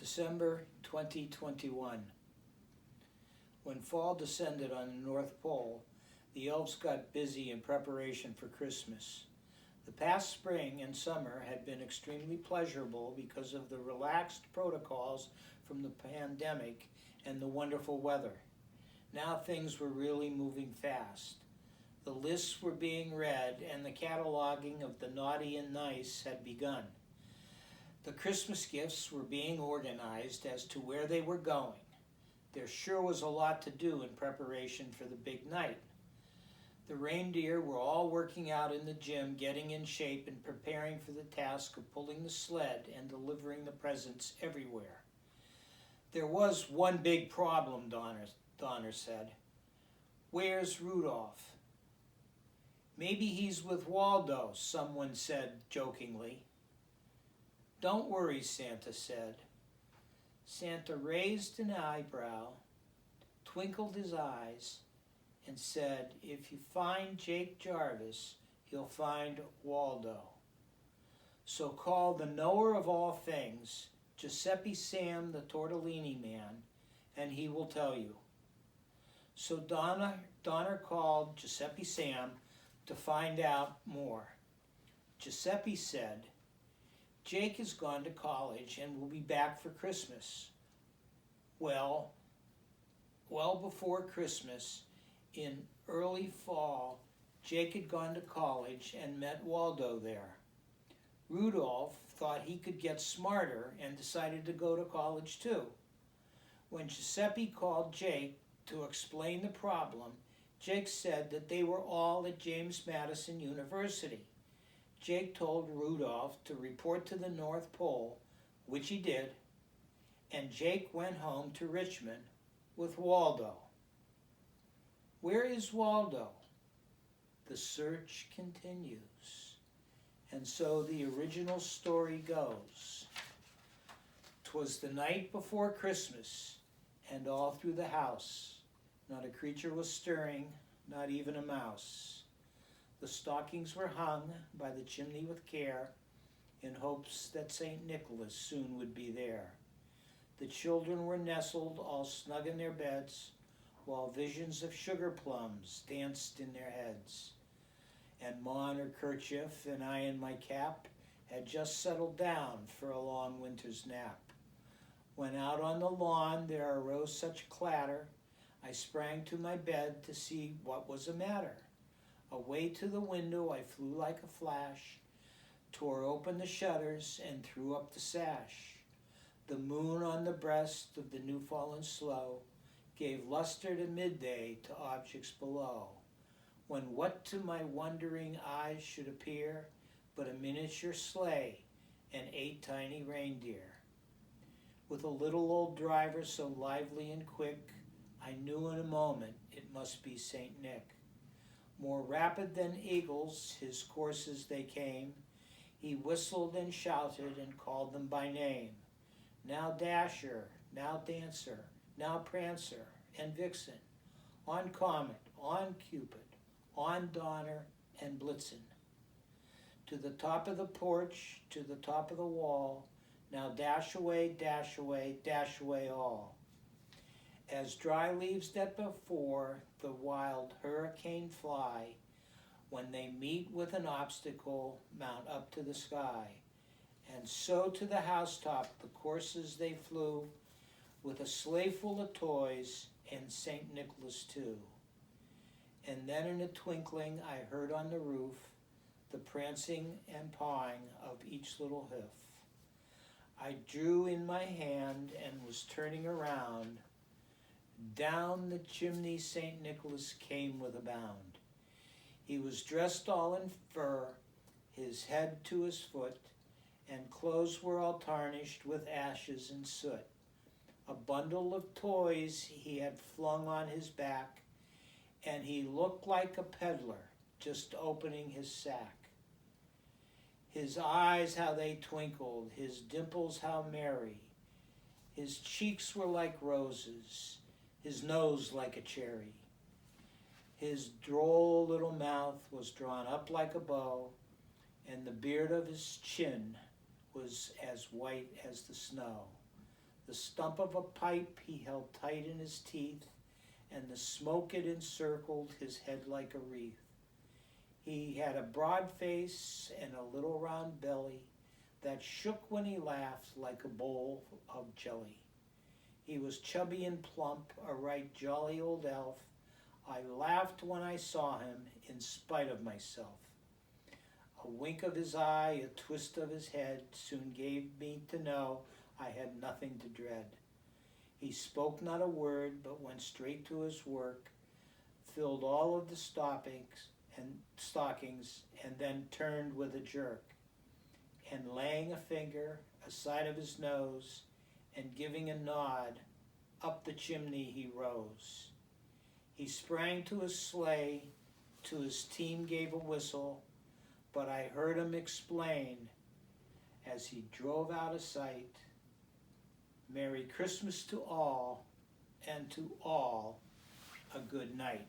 December 2021. When fall descended on the North Pole, the elves got busy in preparation for Christmas. The past spring and summer had been extremely pleasurable because of the relaxed protocols from the pandemic and the wonderful weather. Now things were really moving fast. The lists were being read and the cataloging of the naughty and nice had begun. The Christmas gifts were being organized as to where they were going. There sure was a lot to do in preparation for the big night. The reindeer were all working out in the gym, getting in shape and preparing for the task of pulling the sled and delivering the presents everywhere. There was one big problem, Donner said. Where's Rudolph? Maybe he's with Waldo, someone said jokingly. Don't worry, Santa said. Santa raised an eyebrow, twinkled his eyes, and said, if you find Jake Jarvis, you'll find Waldo. So call the knower of all things, Giuseppe Sam the Tortellini man, and he will tell you. So Donner called Giuseppe Sam to find out more. Giuseppe said, Jake has gone to college and will be back for Christmas. Well before Christmas, in early fall, Jake had gone to college and met Waldo there. Rudolph thought he could get smarter and decided to go to college too. When Giuseppe called Jake to explain the problem, Jake said that they were all at James Madison University. Jake told Rudolph to report to the North Pole, which he did, and Jake went home to Richmond with Waldo. Where is Waldo? The search continues. And so the original story goes. 'Twas the night before Christmas, and all through the house, not a creature was stirring, not even a mouse. The stockings were hung by the chimney with care, in hopes that St. Nicholas soon would be there. The children were nestled all snug in their beds, while visions of sugar plums danced in their heads. And Ma in her kerchief and I in my cap had just settled down for a long winter's nap. When out on the lawn there arose such clatter, I sprang to my bed to see what was the matter. Away to the window I flew like a flash, tore open the shutters and threw up the sash. The moon on the breast of the new fallen snow gave luster to midday to objects below, when what to my wondering eyes should appear but a miniature sleigh and 8 tiny reindeer. With a little old driver so lively and quick, I knew in a moment it must be Saint Nick. More rapid than eagles, his courses they came. He whistled and shouted and called them by name. Now Dasher, now Dancer, now Prancer and Vixen, on Comet, on Cupid, on Donner and Blitzen. To the top of the porch, to the top of the wall, now dash away, dash away, dash away all. As dry leaves that before the wild hurricane fly, when they meet with an obstacle, mount up to the sky. And so to the housetop the courses they flew, with a sleigh full of toys and St. Nicholas too. And then in a twinkling I heard on the roof the prancing and pawing of each little hoof. I drew in my hand and was turning around. Down the chimney St. Nicholas came with a bound. He was dressed all in fur, his head to his foot, and clothes were all tarnished with ashes and soot. A bundle of toys he had flung on his back, and he looked like a peddler just opening his sack. His eyes how they twinkled, his dimples how merry. His cheeks were like roses, his nose like a cherry. His droll little mouth was drawn up like a bow, and the beard of his chin was as white as the snow. the stump of a pipe he held tight in his teeth, and the smoke it encircled his head like a wreath. He had a broad face and a little round belly that shook when he laughed like a bowl of jelly. He was chubby and plump, a right jolly old elf. I laughed when I saw him in spite of myself. A wink of his eye, a twist of his head soon gave me to know I had nothing to dread. He spoke not a word, but went straight to his work, filled all of the stockings, and then turned with a jerk. And laying a finger aside of his nose, and giving a nod, up the chimney he rose. He sprang to his sleigh, to his team gave a whistle, but I heard him explain, as he drove out of sight, Merry Christmas to all, and to all a good night.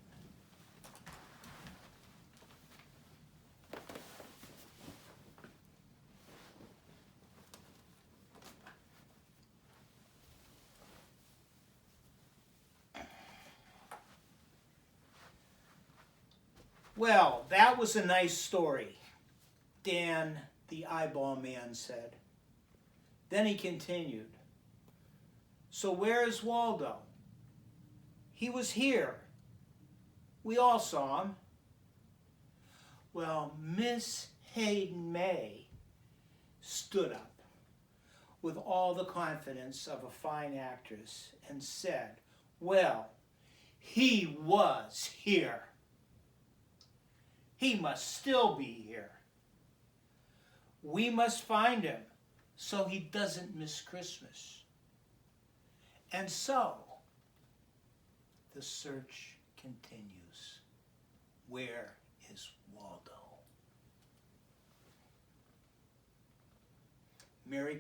Well, that was a nice story, Dan, the eyeball man, said. Then he continued, so where is Waldo? He was here. We all saw him. Well, Miss Hayden May stood up with all the confidence of a fine actress and said, well, he was here. He must still be here. We must find him so he doesn't miss Christmas. And so, the search continues. Where is Waldo? Merry